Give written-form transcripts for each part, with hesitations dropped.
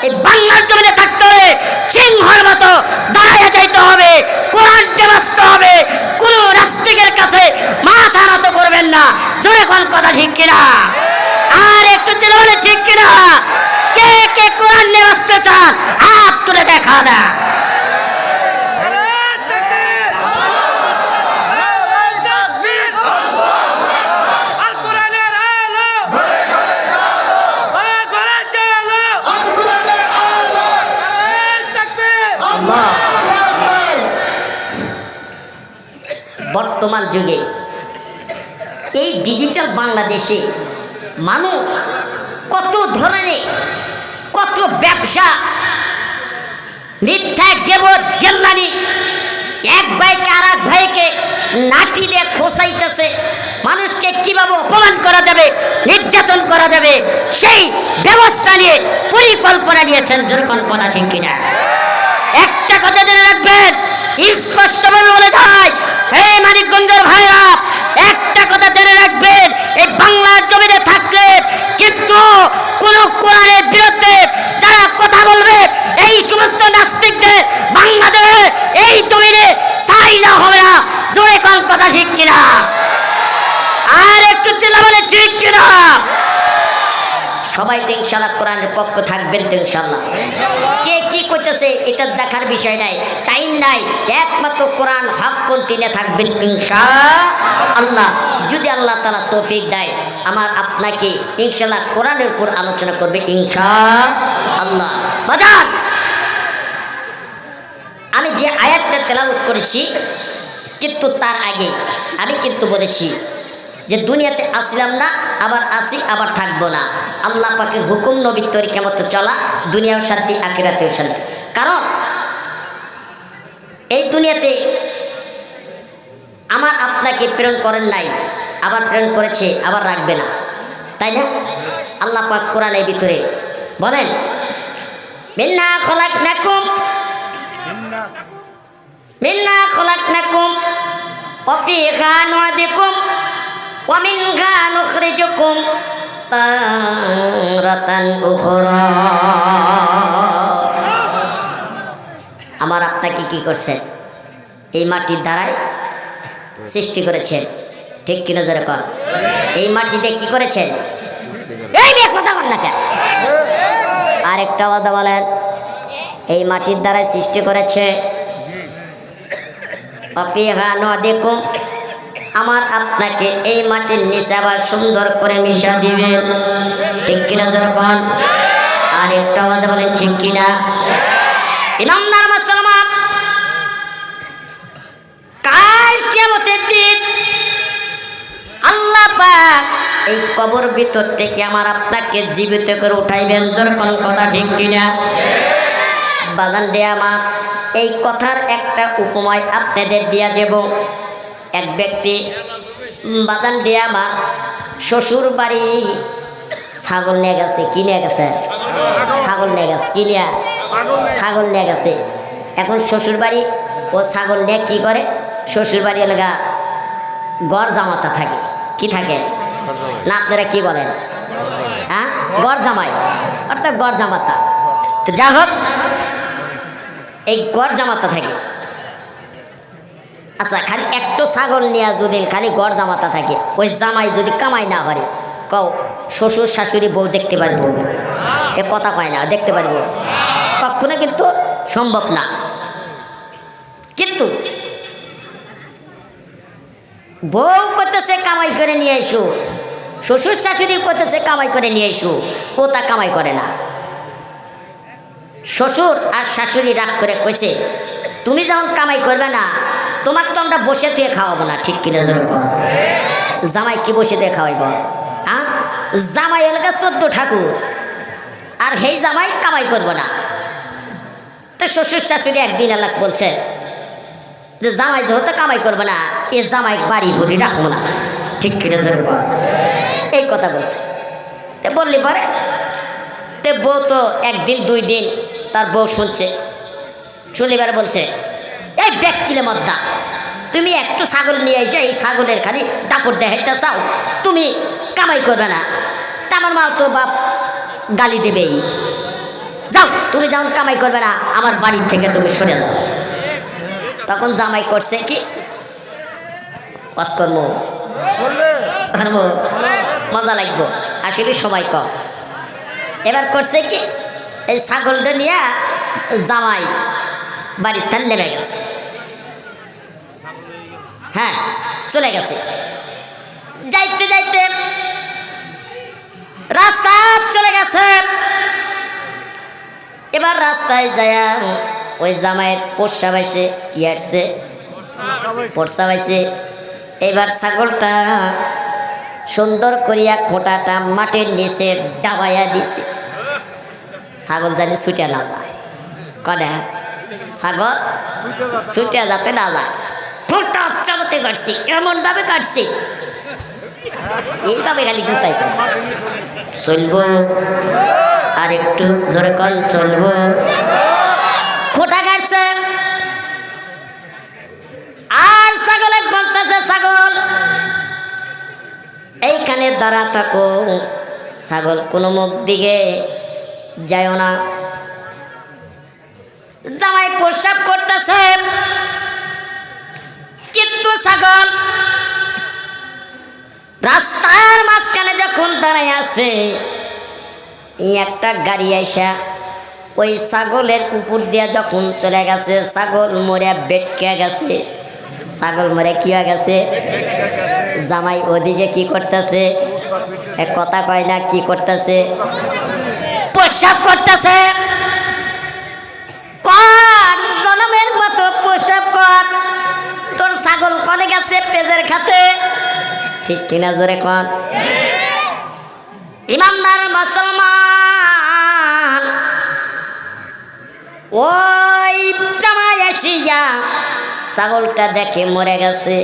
এই বাংলার জমিনে থাকতে হলে সিংহর মতো দাঁড়াইয়া যাইতে হবে, কোরআনকে বাঁচতে হবে। কোন নাস্তিকের কাছে মাথা নত করবেন না। জোরে কোন কথা ঠিক কিনা? আর একটু ছেলে বলে ঠিক কিনা? কে কে কোরআন নিয়ে বাঁচতে চান হাত তুলে দেখা না। বর্তমান যুগে এই ডিজিটাল বাংলাদেশে মানুষ কত ধরনের কত ব্যবসা মিথ্যা গেবত জেল্লানি এক ভাইকে আর এক ভাইকে লাঠি দিয়ে খোঁচাইতেছে। মানুষকে কিভাবে অপমান করা যাবে, নির্যাতন করা যাবে সেই ব্যবস্থা নিয়ে পরিকল্পনা নিয়েছেন। যেরকম কথা ঠিক কিনা? একটা কথা জেনে রাখবেন, স্পষ্টভাবে বলে যায় এই মানিকগঞ্জের ভাইরা, একটা কথা জেনে রাখবেন, এই বাংলার জমিনে থাকলে কিন্তু কোন কোরআনের বিরুদ্ধে যারা কথা বলবে এই সমস্ত নাস্তিকদের বাংলাদেশে এই জমিনে সাইরা হবে না। জোরে কোন কথা ঠিক কিনা? আর একটু চিল্লা বলে ঠিক কিনা? সবাই তো ইনশাআল্লাহ কোরআনের পক্ষ থাকবেন তো ইনশাআল্লাহ। কে কি করতেছে এটা দেখার বিষয় নাই, টাইম নাই। একমাত্র কোরআন হকপন্থী নিয়ে থাকবেন ইনশাআল্লাহ। যদি আল্লাহ তাআলা তৌফিক দেয় আমার আপনাকে ইনশাআল্লাহ কোরআনের উপর আলোচনা করবে ইনশাআল্লাহ। বাজার আমি যে আয়াতটা তেলাওয়াত করেছি কিন্তু তার আগে আমি কিন্তু বলেছি যে দুনিয়াতে আসলাম না, আবার আসি আবার থাকবো না। আল্লাহ পাকের হুকুম নবীর তরিকা মতো চলা, দুনিয়াও শান্তি আখিরাতেও শান্তি। কারণ এই দুনিয়াতে আমার আপনাকে প্রেরণ করেন নাই, আবার প্রেরণ করেছে, আবার রাখবে না, তাই না? আল্লাহ পাক কোরআনের ভিতরে বলেন মিন্না খলাকনাকুম ওয়া ফীহা নু'ইদুকুম ওয়া মিনহা নুখরিজুকুম তারাতান উখরা। আমার আপনাকে কি করছেন? এই মাটির দ্বারাই সৃষ্টি করেছেন, ঠিক কিনা জোরে কর? এই মাটিতে কি করেছেন? এই নিয়ে কথা বল না কেন? আরেকটা কথা বলেন, এই মাটির দ্বারাই সৃষ্টি করেছে। অফিহা নদিকুম, আমার আপনাকে এই মাটির নিচে আবার সুন্দর করে মিশা দিবেন, ঠিক কিনা যখন? আর একটা কথা বলেন ঠিক কিনা? ইমানদার মুসলমান, কাল কিয়ামতের দিন আল্লাহ পাক এই কবর ভিতর থেকে আমার আপনাকে জীবিত করে উঠাইবেন, যখন কথা ঠিক কিনা? বাজান দে আমার এই কথার একটা উপমায় আপনাদের দিয়া যাব। এক ব্যক্তি বাজান দিয়ে আমার শ্বশুর বাড়ি ছাগল নিয়ে গেছে। কি নিয়ে গেছে? ছাগল নিয়ে গেছে। কি নিয়ে? ছাগল নিয়ে গেছে। এখন শ্বশুর বাড়ি ও ছাগল নিয়ে কি করে? শ্বশুর বাড়ি এলাকা গড় জামাতা থাকে। কি থাকে না? আপনারা কি বলেন? হ্যাঁ, গড় জামাই অর্থাৎ গড় জামাতা। তো যা হোক, এই গড় জামাতা থাকে। আচ্ছা, খালি একটা ছাগল নিয়ে যদি খালি গড় জামাতা থাকে, ওই জামাই যদি কামাই না পারে, কও শ্বশুর শাশুড়ি বউ দেখতে পারবো? এ কথা পায় না, দেখতে পারবো কখনো কিন্তু সম্ভব না। কিন্তু বউ করতেছে কামাই করে নিয়ে এসো, শ্বশুর শাশুড়ি করতেছে কামাই করে নিয়ে এসো, ও তা কামাই করে না। শ্বশুর আর শাশুড়ি রাগ করে কইছে, তুমি যেমন কামাই করবে না, তোমার তো আমরা বসে দিয়ে খাওয়াবো না, ঠিক কিনা? জামাই কি বসে দিয়ে খাওয়াইব? হ্যাঁ, জামাই এলাকা 14 ঠাকুর, আর হেই জামাই কামাই করব না। তো শ্বশুর শাশুড়ি একদিন এলাক বলছে যে জামাই যেহেতু কামাই করবে না, এ জামাই বাড়ি ভরি রাখবো না, ঠিক কিনা? এই কথা বলছে। তো বললি পরে তে বউ তো একদিন 2 দিন তার বউ শুনছে, শনিবার বলছে, এই ব্যক্তিলে মদ্দা, তুমি একটু ছাগল নিয়ে এসে এই ছাগলের খালি দাপড় দেখাইতে চাও, তুমি কামাই করবে না। তা আমার মা তো বাপ গালি দেবেই, যাও তুমি যেমন কামাই করবে না আমার বাড়ির থেকে তুমি সরে যাও। তখন জামাই করছে কি কাজকর্ম কর্ম মজা লাগবো, আসলে সময় কম। এবার করছে কি এই ছাগলটা নিয়ে জামাই বাড়ির থান নেমে গেছে। হ্যাঁ চলে গেছে। যাইতে যাইতে রাস্তা চলে গেছে। এবার রাস্তায় যায় ওই জামাইয়ের পোষা বাইছে কি আসছে পোষা বাইছে। এবার ছাগলটা সুন্দর করিয়া খোঁটাটা মাটির নিচে ডাবাইয়া দিছে, ছাগল জানি ছুটে না যায়। কনে ছাগল ছুটে যাতে না যায়, খোঁটা চালাতে কাটছি, এমন ভাবে কাটছি এইভাবে খালি গুতাই চলবো আর একটু ধরে কল চলবো। খোঁটা কাটছে আর ছাগলে বলতেছে ছাগল এইখানে দাঁড়া থাকো, ছাগল কোনো মুখ দিকে যায় না। জামাই প্রস্রাব করতেছে কিন্তু ছাগল রাস্তার মাঝখানে যখন দাঁড়াই আছে একটা গাড়ি আইসা ওই ছাগলের উপর দিয়ে যখন চলে গেছে, ছাগল মরে বেটকে গেছে। ছাগল মরে কি হয়ে গেছে? জামাই ওদিকে কি করতেছে কথা কয় না, কি করতেছে? প্রস্রাব করতেছে। কর জনমের মতো প্রস্রাব কর, তোর ছাগল কনে গেছে পেজের খাতে, ঠিক কিনা জোরে কর। ইমানদার মুসলমান ওই জামাই আসিয়া ছাগলটা দেখে মরে গেছে,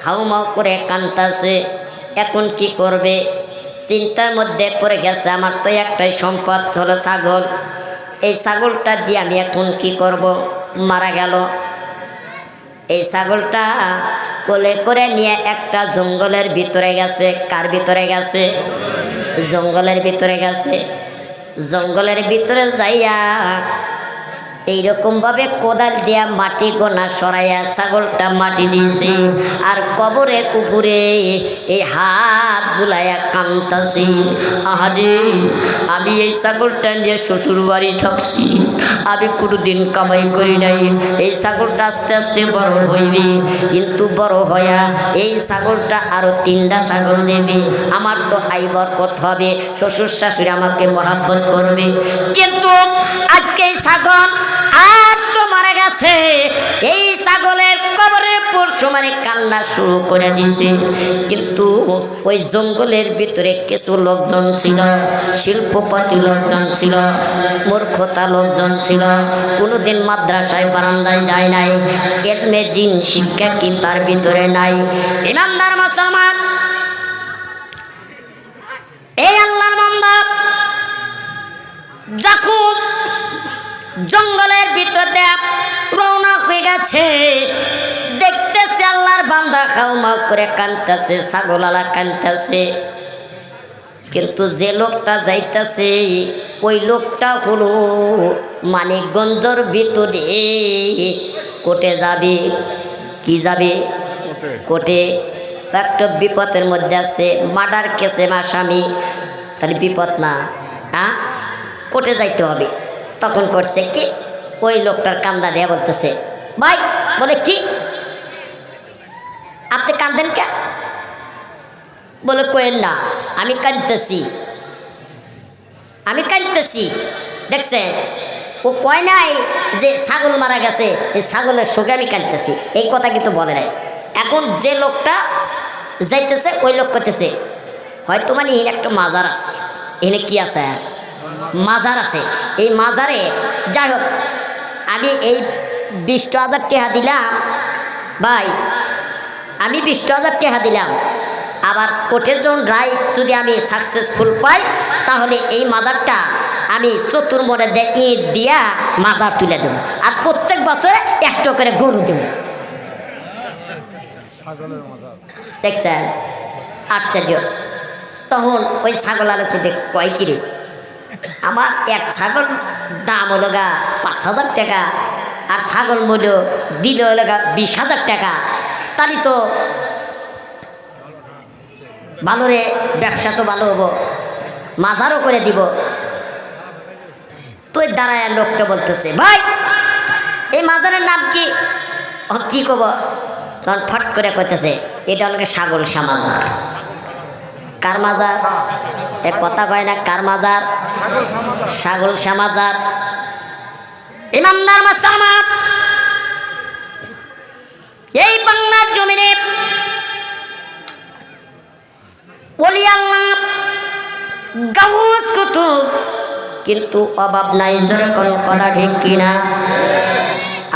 হাউমাউ করে কাঁদতাছে। এখন কি করবে চিন্তার মধ্যে পড়ে গেছে, আমার তো একটাই সম্পদ হলো ছাগল, এই ছাগলটা দিয়ে আমি এখন কি করব? মারা গেল। এই ছাগলটা কোলে করে নিয়ে একটা জঙ্গলের ভিতরে গেছে। কার ভিতরে গেছে? জঙ্গলের ভিতরে গেছে। জঙ্গলের ভিতরে যাইয়া এইরকম ভাবে কোদাল দিয়া মাটি গোনা সরাইয়া ছাগলটা মাটি দিয়েছে আর কবরের উপরে এই হাত বুলাইয়া কাঁদতাছি, আহারে আমি এই ছাগলটা নিয়ে শ্বশুর বাড়ি থাকছি, আমি কোনোদিন কামাই করি নাই। এই ছাগলটা আস্তে আস্তে বড় হইবে, কিন্তু বড় হইয়া এই ছাগলটা আরো 3টা ছাগল দেবে, আমার তো আই বরকত হবে, শ্বশুর শাশুড়ি আমাকে মহাব্বত করবে। কিন্তু আজকে এই ছাগল আর তো মারা গেছে, এই ছাগলের কবরের পরশু মানে কান্না শুরু করে দিয়েছে। কিন্তু ওই জঙ্গলের ভিতরে কিছু লোকজন ছিল, শিল্পপতি লোকজন ছিল, মূর্খতা লোকজন ছিল, কোনোদিন মাদ্রাসায় বারান্দায় যায় নাই, এলমে জিন শিক্ষা কি তার ভিতরে নাই। ইমানদার মুসলমান এই আল্লাহর বান্দা যখন জঙ্গলের ভিতরে রওনা হয়ে গেছে, দেখতেছে আল্লাহর বান্দা খাউমা করে কাঁদতেছে, ছাগলালা কাঁদতেছে। কিন্তু যে লোকটা যাইতেছে ওই লোকটা হলো মানিকগঞ্জের ভিতরে কোর্টে যাবে। কি যাবে? কোর্টে। একটা বিপদের মধ্যে আছে, মার্ডার কেসে আসামি, তাহলে বিপদ না? হ্যাঁ, কোর্টে যাইতে হবে। তখন করছে কি ওই লোকটার কান্দা দেয়া বলতেছে, ভাই বলে কি আপনি কান্দেন কে? বলে কোয়েন না, আমি কাঁদতেছি, আমি কাঁদতেছি। দেখছেন ও কয় নাই যে ছাগল মারা গেছে, এই ছাগলের শোকে আমি কাঁদতেছি, এই কথা কিন্তু বলে নাই। এখন যে লোকটা যাইতেছে ওই লোক করতেছে হয়তো মানে এখানে একটা মাজার আছে, এখানে কি আছে? মাজার আছে। এই মাজারে যাই হোক আমি এই 20,000 টাকা দিলাম, ভাই আমি 20,000 টাকা দিলাম, আবার কোর্টের জন্য রায় যদি আমি সাকসেসফুল পাই তাহলে এই মাজারটা আমি চতুর্মনে ইট দিয়া মাজার তুলে দেব, আর প্রত্যেক বছরে একটা করে গরু দেব। দেখছেন আশ্চর্য। তখন ওই ছাগল আলোচনা কয় কিরে আমার এক ছাগল দাম হলো গা 5,000 টাকা, আর ছাগল মূল্য দিলে হলো গা 20,000 টাকা। তাহলে তো ভালো রে, ব্যবসা তো ভালো হবো, মাজারও করে দিব। তুই দাঁড়ায় লোকটা বলতেছে, ভাই এই মাজারের নাম কি? কি কব? তখন ফট করে কইতেছে, এটা হলো ছাগল মাজার। কার মাজার? এ কথা কয় না, কার মাজার? ছাগল মাজার। ইমানদার মুসলমান, এই বাংলার জমিনে ওলি আল্লাহ গাউস কুতুব কিন্তু অভাব নাই। জোরে কোন কথা ঠিক কিনা?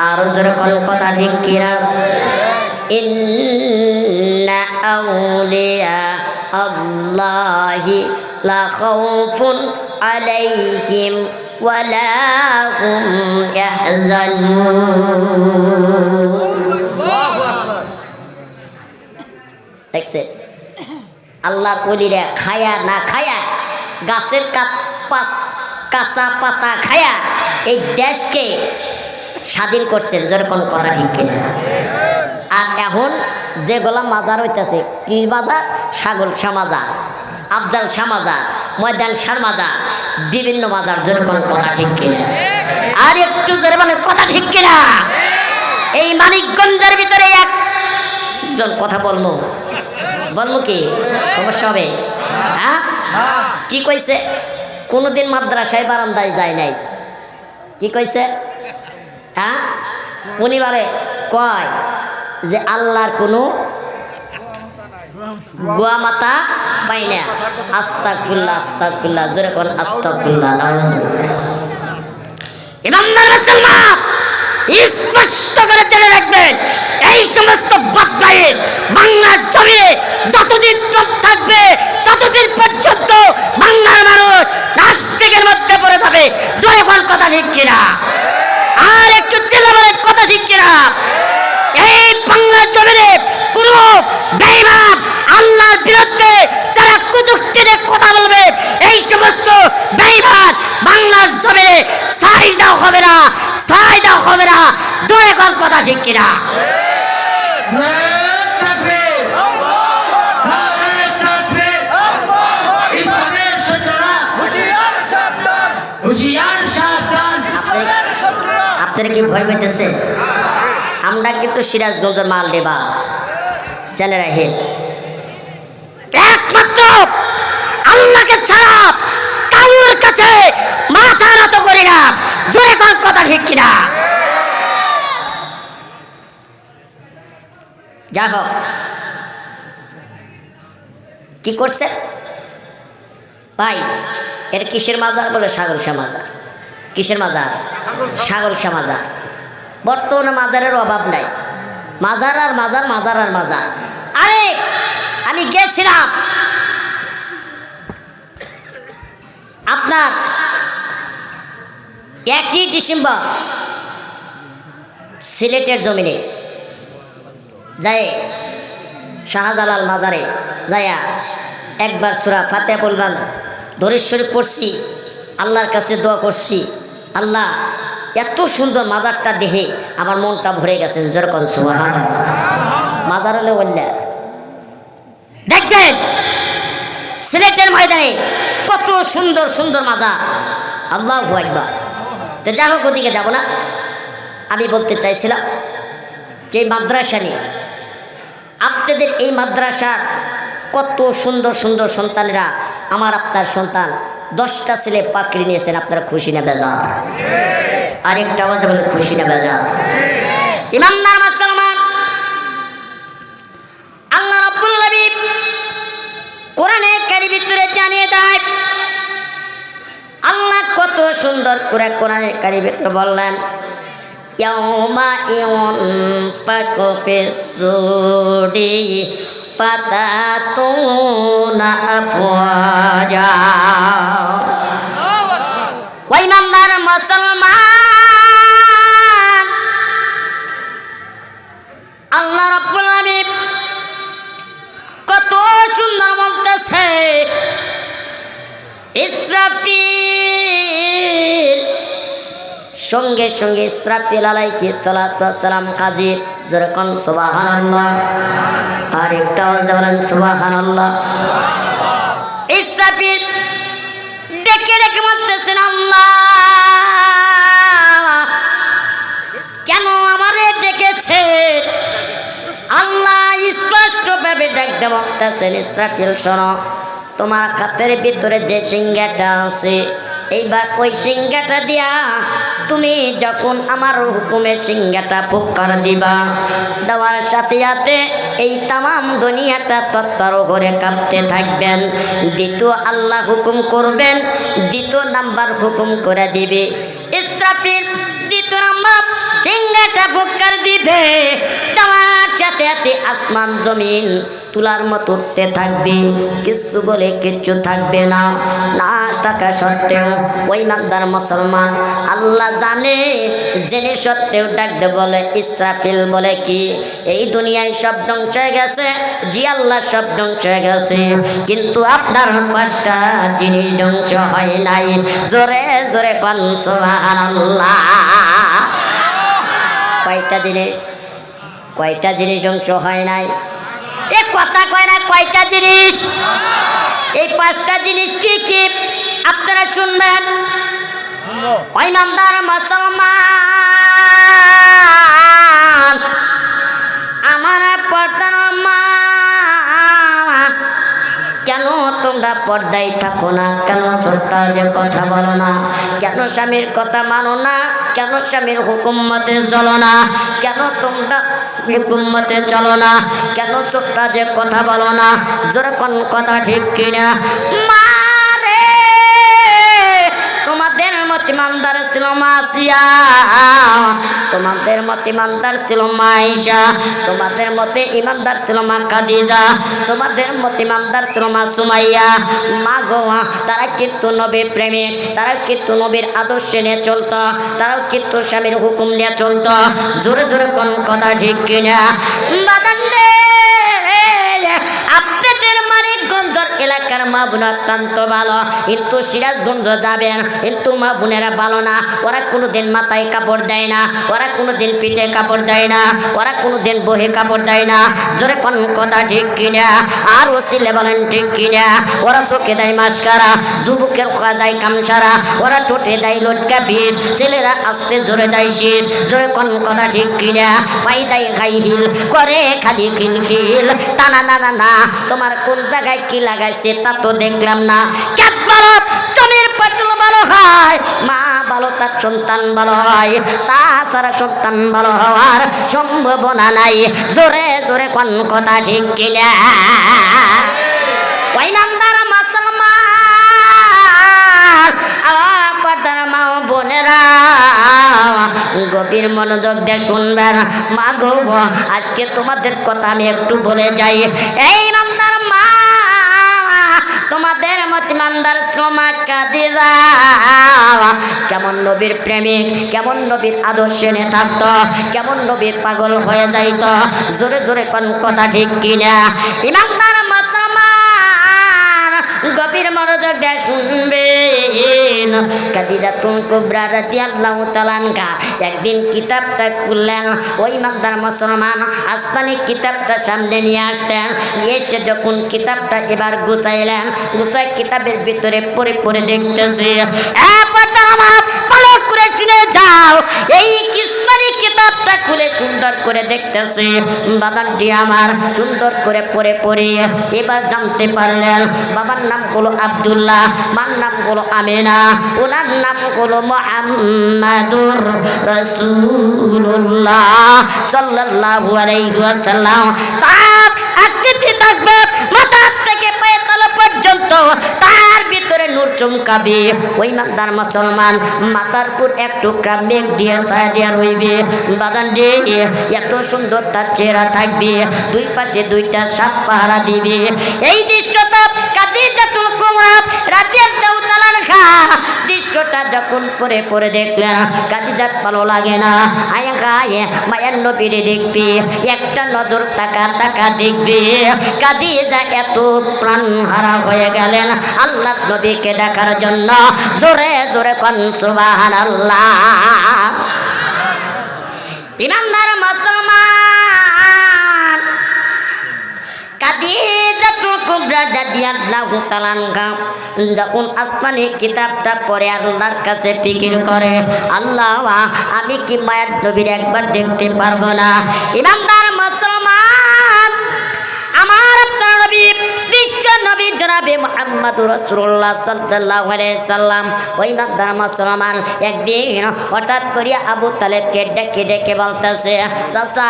আরো জোরে কোন কথা ঠিক কিনা? ইন্না আউলিয়া আল্লাহি লা খাউফুন আলাইহিম ওয়া লা হুম ইয়াহজানুন। দেখছেন আল্লাহর ওলিরা খায়া না খায়া, গাছের কাঁচা পাতা খায়া এই দেশকে স্বাধীন করছেন। জোরে কোন কথা ঠিক কিনা? আর এখন যেগুলা মাজার হইতেছে, কি মাজার? ছাগল মাজার, আফজাল মাজার, ময়দান মাজার, বিভিন্ন মাজার। জোরে কোন কথা ঠিক কিনা? আর একটু জোরে বলেন কথা ঠিক কিনা? এই মানিকগঞ্জের ভিতরে একজন কথা বলবো কি সমস্যা হবে? হ্যাঁ, কি কইছে? কোনোদিন মাদ্রাসায় বারান্দায় যায় নাই। কি কইছে? হ্যাঁ, উনি বারে কয় যে আল্লাহর কোনো গোয়া মাতা পাই না। আস্তাগফিরুল্লাহ, আস্তাগফিরুল্লাহ, জোরে কোন আস্তাগফিরুল্লাহ। ইমানদার মুসলমান, স্পষ্ট করে জেনে রাখবেন, এই সমস্ত বাদগায়ের বাংলার জমিনে যতদিন থাকবে ততদিন পর্যন্ত বাংলার মানুষ নাস্তিকের মধ্যে পড়ে যাবে। জোরে কোন কথা ঠিক কিনা? আর একটু চেলা বলেন কথা ঠিক কিনা? এই বাংলার জমিনে কোন বেঈমান আল্লাহর বিরুদ্ধে যারা কুযুক্তিতে কথা বলবে, এই সমস্ত বেঈমান বাংলার জমিনে স্থায়ী দেওয়া হবে না, স্থায়ী দেওয়া হবে না। জোরে কোন কথা ঠিক কিনা? আপনারা কি ভয় পাইতেছেন? আমরা কিন্তু সিরাজগঞ্জের মাল দেবা জেনে রাখেন, একমাত্র আল্লাহকে ছাড়া কাউর কাছে মাথা নত করি না। জোরে কোন কথা ঠিক কিনা? যা হোক, কি করছে ভাই? এর কিসের মাজার? বলে ছাগল মাজার। কিসের মাজার? ছাগল মাজার। বর্তমানে মাজারের অভাব নাই, মাজার আর মাজার, মাজার আর মাজার। আরে আমি গেছিলাম আপনার 1 ডিসেম্বর সিলেটের জমিনে যায়, শাহজালাল মাজারে যায়া একবার সূরা ফাতিহা বললাম, দরুদ শরীফ পড়ছি, আল্লাহর কাছে দোয়া করছি। আল্লাহ এত সুন্দর মাজারটা দেখে আমার মনটা ভরে গেছেন। যেরকম সুবহানাল্লাহ। মাজার হলে বললে দেখবেন সিলেটের ময়দানে কত সুন্দর সুন্দর মাজার। আল্লাহু আকবার। তো যাই হোক, ওদিকে যাব না। আমি বলতে চাইছিলাম যে এই মাদ্রাসা নিয়ে, আপনাদের এই মাদ্রাসার কত সুন্দর সুন্দর সন্তানেরা, আমার আপনার সন্তান 10টা ছেলে পাকড়ি নিয়েছেন। আপনারা খুশি না বেজার? আরেকটা আওয়াজ বলেন, খুশি না বেজার? ইমানদার মুসলমান, আল্লাহ রাব্বুল আলামিন কোরআনে কারীমের ভিতরে জানিয়ে দেয়, আল্লাহ কত সুন্দর করে কোরআনে কারীমের ভিতরে বললেন, ইয়াউমা ইউনফাকু ফিস-সূরি ফাতাতুনা আফওয়াজা। ওই ইমানদার মুসলমান, আল্লাহ রাব্বুল আলামিন কত সুন্দর বলতেছে, ইসরাফিল সঙ্গে সঙ্গে ইসরাফিল আলাইহিস সালাতু ওয়াস সালাম হাজির। জোরে কোন সুবহানাল্লাহ। আর একটা আওয়াজ বলেন সুবহানাল্লাহ। ইসরাফিল ডেকে ডেকে বলতেছেন, আল্লাহ কেন আমারে ডেকেছে? আল্লাহ স্পষ্ট ভাবে ডাকতে বলতেছেন, ইসরাফিল শোনো, তোমার হাতের ভিতরে যে সিংহাটা আছে, এইবার ওই সিংহাটা দিয়া তুমি যখন আমার হুকুমের সিংহাটা ফুৎকার দিবা, দেওয়ার সাথে সাথে এই তামাম দুনিয়াটা তত্তর করে কাঁপতে থাকবেন। দ্বিতীয় আল্লাহ হুকুম করবেন, দ্বিতীয় নাম্বার হুকুম করে দিবে। ইসরাফিল দ্বিতীয় নাম্বার সিংহাটা ফুৎকার দিবে, দেওয়ার সাথে সাথে আসমান জমিন তুলার মতো উঠতে থাকবে, কিছু বলে কিচ্ছু থাকবে না। না থাকা সত্ত্বেও ওই ইমানদার মুসলমান আল্লাহ জানে, জেনে সত্ত্বেও ডাকতে বলে, ইসরাফিল বলে কি এই দুনিয়ায় সব ধ্বংস হয়ে গেছে? জি আল্লাহ সব ধ্বংস হয়ে গেছে, কিন্তু আপনার 5টা জিনিস ধ্বংস হয় নাই। জোরে জোরে কোন সুবহানাল্লাহ। কয়টা জিনিস ধ্বংস হয় নাই? এ কথা কয় না, কয়টা জিনিস? এই 5টা জিনিস কি কি আপনারা শুনবেন। ওই ইমানদার মুসলমান আমার পর্দার মা, কেন তোমরা পর্দায় থাকো না? কেন ছোট্ট যে কথা বলো না? কেন স্বামীর কথা মানো না? কেন স্বামীর হুকুম মতে চলো না? কেন তোমরা হুকুম মতে চলো না? কেন ছোট্ট যে কথা বলো না? জোরে কোন কথা ঠিক কিনা? মারে তোমাদের মত ইমানদার ছিল মাসিয়া, তোমাদের মত ইমানদার ছিল মাইশা, তোমাদের মতে ইমানদার ছিল মা খাদিজা, তোমাদের মত ইমানদার ছিল মা সুমাইয়া। মা গো, তারা কিন্তু নবীর প্রেমিক, তারা কিন্তু নবীর আদর্শ নিয়ে চলতো, তারাও কিন্তু স্বামীর হুকুম নিয়ে চলতো। জোরে জোরে কোন কথা ঠিক কিনা? বাদান রে, আপনাদের মানিকগঞ্জের এলাকার মা বোন অত্যন্ত ভালো, কিন্তু সিরাজগঞ্জ যাবেন কিন্তু মা বোনেরা ভালো না। ওরা কোনোদিন মাথায় কাপড় দেয় না, ওরা কোনোদিন পিঠে কাপড় দেয় না, ওরা কোনোদিন বহে কাপড় দেয় না। জোরে কোন কথা ঠিক কিনা? আর ওসিলে বলেন ঠিক কিনা? ওরা চোখে দেয় মাস্কারা, যুবকের খোয়া দেয় কামসারা, ওরা ঠোঁটে দেয় লটকা পিস, ছেলেরা আসতে জোরে দেয় শীষ। জোরে কোন কথা ঠিক কিনা? পাই দেয় খাই হিল, করে খালি খিল খিল। টানা না না না, তোমার কোন জায়গায় কি লাগাইছে তা তো দেখলাম না। ক্যাট ভালো, জমির ফসল ভালো হয়, মা ভালো তার সন্তান ভালো হয়, তাছাড়া সন্তান ভালো হওয়ার সম্ভাবনা নাই। জোরে জোরে কোন কথা ঠিক কিনা? ওই নামদার মুসলমান আপনার মা বোনেরা গভীর মনোযোগ দিয়ে শুনবেন। মা গো, আজকে তোমাদের কথা আমি একটু বলে যাই। এই নামদার মা, তোমাদের মত ইমানদার শ্রমা খাদিজা কেমন নবীর প্রেমিক, কেমন নবীর আদর্শে নিয়ে থাকতো, কেমন নবীর পাগল হয়ে যাইতো। জোরে জোরে কোন কথা ঠিক কিনা? ইমানদার মুসলমান গভীর মনোযোগ দিয়ে শুনবেন। খাদিজাতুল কুবরা রাদিয়াল্লাহু তাআলা আনহা একদিন কিতাবটা খুললেন। ওই ইমানদার মুসলমান আসমানি কিতাবটা সামনে নিয়ে আসতেন, নিয়ে এসে যখন কিতাবটা এবার গুছাইলেন, গুছাই কিতাবের ভিতরে পড়ে পড়ে দেখতেছে। ভালো করে শুনে যাও, এই কিসমানি কিতাবটা খুলে সুন্দর করে দেখতেছে। বাবাটি আমার সুন্দর করে পড়ে পড়ে এবার জানতে পারলেন বাবার নাম হলো আব্দুল্লাহ, মার নাম হলো আমিনা, ওনার নাম হলো মুহাম্মাদুর রাসূলুল্লাহ সাল্লাল্লাহু আলাইহি ওয়াসাল্লাম। তার আকৃতি থাকবে মাথা থেকে পায়ের তলা পর্যন্ত, তার ভিতরে নূর চমকাবে। ওই ইমানদার মুসলমান মাথার উপর এক টুকরা মেঘ দিয়ে ছায়া দেওয়া রইবে। বাগান দিয়ে এত সুন্দর তার চেহারা থাকবে, দুই পাশে দুইটা সাপ পাহারা দিবে। এই দৃশ্যটা খাদিজাতুল কুবরা রাদিয়াল্লাহু তাআলা আনহা দৃশ্যটা যখন পরে পরে দেখলেন, খাদিজার ভালো লাগে না। আয়া গায়ে মায়ের নবীরে দেখবে, একটা নজর তাকা তাকা দেখবে। খাদিজা এত প্রাণ হারা হয়ে গেলেন আল্লাহ নবীকে দেখার জন্য। জোরে জোরে কোন সুবহানাল্লাহ। কুবরা রাদিয়াল্লাহু তাআলা আনহা যখন আসমানি কিতাবটা পড়ে আল্লাহর কাছে ফিকির করে, আল্লাহ আমি কি মায়ের নবীর একবার দেখতে পারবো না? ইমানদার মুসলমান, আমার আপনার নবী বিশ্ব নবী জনাবে মুহাম্মদুর রাসূলুল্লাহ সাল্লাল্লাহু আলাইহি সাল্লাম ওই ইমানদার মুসলমান একদিন হঠাৎ করে আবু তালেবকে ডেকে ডেকে বলতেছে, চাচা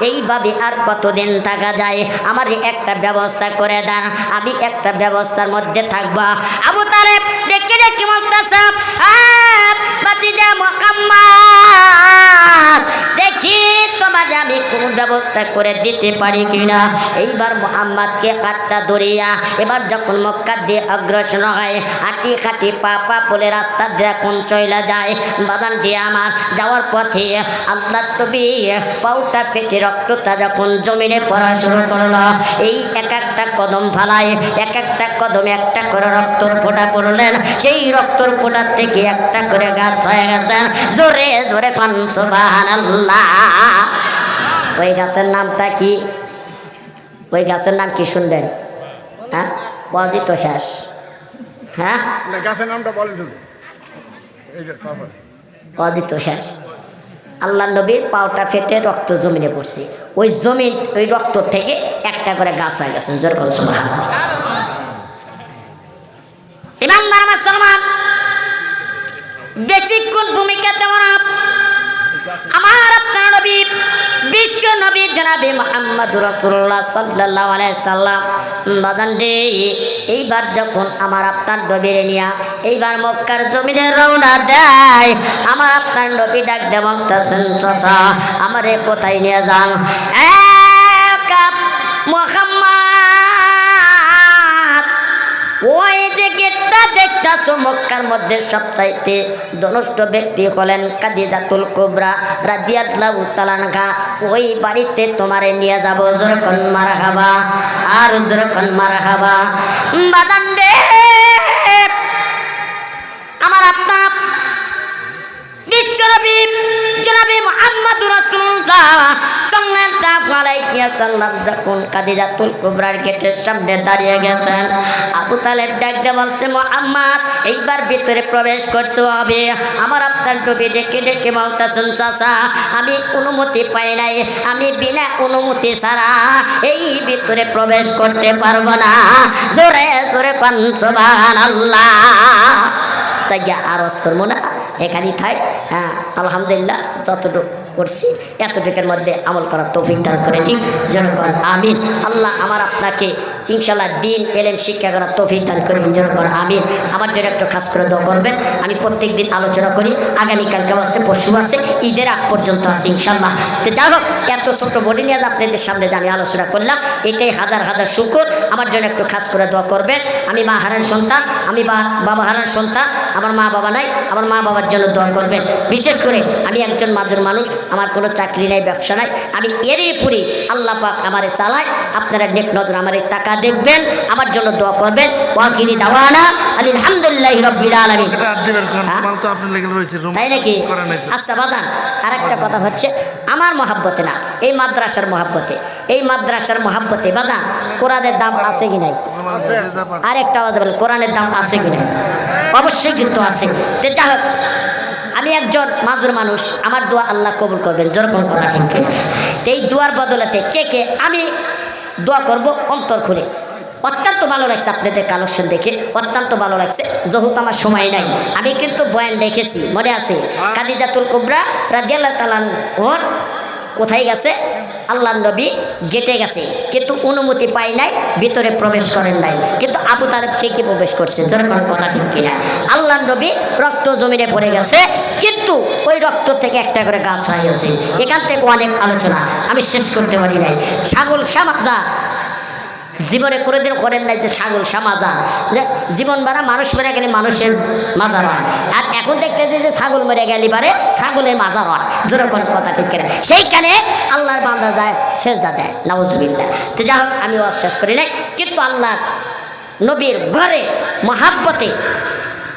এইভাবে আর কতদিন থাকা যায়, আমার একটা ব্যবস্থা করে দেন, আমি একটা ব্যবস্থার মধ্যে থাকবো। আবু তালেব ডেকে ডেকে বলতেছে, ভাতিজা মুহাম্মদ, দেখি তোমার আমি কোন ব্যবস্থা করে দিতে পারি কিনা। এইবার মুহাম্মদকে হাতটা ধরিয়া এবার যখন মক্কা দিয়ে অগ্রসর হয়, হাঁটি খাটি পা পা বলে রাস্তা দিয়ে কোন চলে যায়। বাদানটি আমার যাওয়ার পথে আল্লাহ নবী পাউটা ফেটে রক্তটা যখন জমিনে পড়া শুরু করলো, এই এক একটা কদম ফালায় এক একটা কদমে একটা করে রক্তর ফোঁটা পড়লেন। সেই রক্তর ফোঁটার থেকে একটা করে গাছ হয়ে গেছেন। জোরে জোরে কোন সুবহানাল্লাহ। ওই গাছের নামটা কি? ওই গাছের নাম কি শুনবেন? হ্যাঁ, বলছি তো শেষ। হ্যাঁ, গাছের নামটা বলেন। অদিত শেষ। আল্লাহ নবীর পাওটা ফেটে রক্ত জমিনে পড়ছে, ওই জমিন ওই রক্ত থেকে একটা করে গাছ হয়ে গেছেন। যেরকম সুবহানাল্লাহ। ইমানদার মুসলমান, বেশিক্ষণ ভূমিকা তেমন আমার আপনার নবী বিশ্ব নবী জনাবে মুহাম্মদুর রাসূলুল্লাহ সাল্লাল্লাহু আলাইহি সাল্লাম বাদান রে, এইবার যখন আমার আপনার নবীরে নিয়া এইবার মক্কার জমিনে রওনা দেয়, আমার আপনার নবী ডাক দে বলতেছেন, চাচা আমারে কোথায় নিয়ে যান? মুহাম্মদ, ওই যে গেটটা দেখতেছো মক্কার মধ্যে সবচাইতে ধনষ্ট ব্যক্তি হলেন খাদিজাতুল কুবরা রাদিয়াল্লাহু তাআলা আনহা, ওই বাড়িতে তোমারে নিয়ে যাব। যখন মারহাবা, আর যখন মারহাবা। বাদান রে, আমার আপনার বিশ্বনবী জনাবে মুহাম্মদুর রাসূলুল্লাহ সাল্লাল্লাহু আলাইহি ওয়াসাল্লাম যখন খাদিজাতুল কুবরার গেটের সামনে দাঁড়িয়ে গেছেন, আবু তালেব ডাক দিয়ে বলছে, মুহাম্মদ এইবার ভিতরে প্রবেশ করতে হবে। আমার আপনার নবী ডেকে ডেকে বলতেছেন, চাচা আমি অনুমতি পাই নাই, আমি বিনা অনুমতি ছাড়া এই ভিতরে প্রবেশ করতে পারবো না। জোরে জোরে কোন সুবহানাল্লাহ। তাই আরজ করবো না, এখানেই থাক। হ্যাঁ, আলহামদুলিল্লাহ যতটুকু করছি এতটুকুর মধ্যে আমল করার তৌফিক দান করে দিন। জনগণ আমিন। আল্লাহ আমার আপনাকে ইনশাল্লাহ দিন এলেম শিক্ষা করার তৌফিক দান করবেন। জনগণ আমিন। আমার জন্য একটু খাস করে দোয়া করবেন। আমি প্রত্যেক দিন আলোচনা করি, আগামীকালকে আছে, পরশু আছে, ঈদের আগ পর্যন্ত আছে ইনশাল্লাহ। তো যাই হোক, এত ছোট বডি নিয়ে আপনাদের সামনে আমি আলোচনা করলাম, এটাই হাজার হাজার শুকর। আমার জন্য একটু খাস করে দোয়া করবেন। আমি মা হারান সন্তান, আমি বাবা হারান সন্তান, আমার মা বাবা নাই, আমার মা বাবার জন্য দোয়া করবেন। বিশেষ করে আমি একজন মাজুর মানুষ, আমার কোনো চাকরি নাই, ব্যবসা নাই, আমি এরই পুরি আল্লাহ পাক আমারে চালায়। আপনারা নেক নজর আমার টাকা দেখবেন, আমার জন্য দোয়া করবেন। ওয়াখিরি দাওয়ানা আলহামদুলিল্লাহি রাব্বিল আলামিন। তাই নাকি? আচ্ছা বাজান, আরেকটা কথা হচ্ছে, আমার মহাব্বতে না, এই মাদ্রাসার মহাব্বতে, এই মাদ্রাসার মহাব্বতে বাজান কোরআনের দাম আছে কি নাই? আরেকটা আওয়াজ বলেন, কোরআনের দাম আছে কি নাই? অবশ্যই কিন্তু আছে। যে যাই হোক, আমি একজন মাজুর মানুষ, আমার দোয়া আল্লাহ কবুল করবেন। যেরকম কথা ঠিক, এই দোয়ার বদলাতে কে কে আমি দোয়া করব অন্তর খুলে। অত্যন্ত ভালো লাগছে আপনাদের কালেকশন দেখে, অত্যন্ত ভালো লাগছে। যেহেতু আমার সময় নাই, আমি কিন্তু বয়ান দেখেছি, মনে আছে খাদিজাতুল কুবরা রাদিয়াল্লাহু তাআলা ওর কোথায় গেছে? আল্লাহ নবী গেটে গেছে, কিন্তু অনুমতি পাই নাই, ভিতরে প্রবেশ করেন নাই, কিন্তু আবু তালেব ঠিকই প্রবেশ করছে। যেরকম কথা ঠিক কিনা? আল্লাহ নবী রক্ত জমিনে পড়ে গেছে, কিন্তু ওই রক্ত থেকে একটা করে গাছ হয়ে গেছে। এখান থেকে অনেক আলোচনা আমি শেষ করতে পারি নাই। ছাগল সামাজা জীবনে কোনোদিন করেন নাই যে ছাগল সামাজা, যে জীবন বাড়া মানুষ মেরে গেলে মানুষের মাজার হয়, আর এখন দেখতে যে ছাগল মেরে গেলে পারে ছাগলের মাজার হয়। যেরকম কথা ঠিক কিনা? সেইখানে আল্লাহর বান্দা যায় সেজদা দেয়, নাউজুবিল্লাহ। তো যাই হোক, আমি শেষ করি নাই, কিন্তু আল্লাহ নবীর ঘরে মহাব্বতে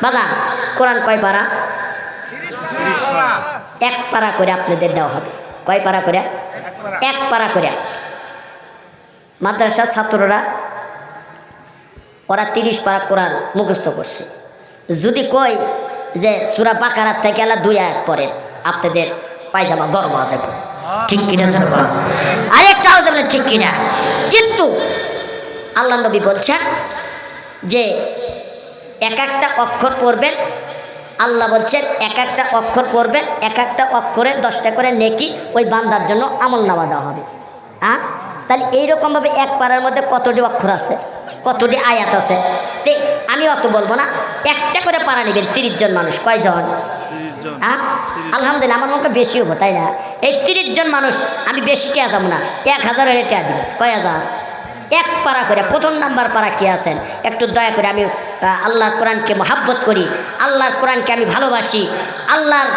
বাজান কোরআন কয় পারা? এক পারা করে আপনাদের দেওয়া হবে। কয় পারা করে? এক পারা করে। মাদ্রাসার ছাত্ররা ওরা 30 পারা কোরআন মুখস্থ করছে। যদি কই যে সূরা বাকারা থেকে আল্লাহ 2 আয়াত পড়েন, আপনাদের পায়জামা গরম আছে, ঠিক কিনা? আরেকটাও দেবেন, ঠিক কিনা? কিন্তু আল্লাহ নবী বলছেন যে এক একটা অক্ষর পড়বেন, আল্লাহ বলছেন এক একটা অক্ষর পড়বেন, এক একটা অক্ষরে 10টা করে নেকি ওই বান্দার জন্য আমল নামা দেওয়া হবে। হ্যাঁ, তাহলে এইরকমভাবে এক পারার মধ্যে কতটি অক্ষর আছে, কতটি আয়াত আছে? আমি অত বলবো না, একটা করে পারা নেবেন 30 জন মানুষ। কয়জন? হ্যাঁ, আলহামদুলিল্লাহ, আমার মনে বেশি হবো, তাই না? এই 30 জন মানুষ আমি বেশি কে যাবো না, 1000 রেটে দিবেন। কয় হাজার? এক পারা করে। প্রথম নাম্বার পারা কে আছেন? একটু দয়া করে, আমি আল্লাহর কোরআনকে মহাব্বত করি, আল্লাহর কোরআনকে আমি ভালোবাসি, আল্লাহর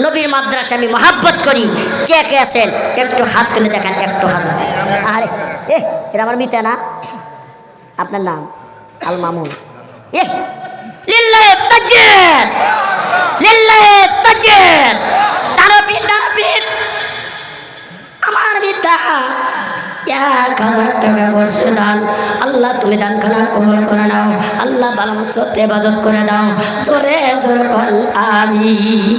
নবীর মাদ্রাসা আমি মহাব্বত করি, কে কে আছেন একটু হাত তুলে দেখেন, একটু হাত। আরে এটা আমার মিতা না? আপনার নাম? আল মামুন। লিল্লাহি তাকবীর, লিল্লাহি তাকবীর, তারাবির তারাবির। আমার মিতা 1000 টাকা বর্ষে দান। আল্লাহ তুমি দান খানা কবুল করে নাও, আল্লাহ ভালো মতো ইবাদত করে নাও। জোরে জোরে বল আমিন।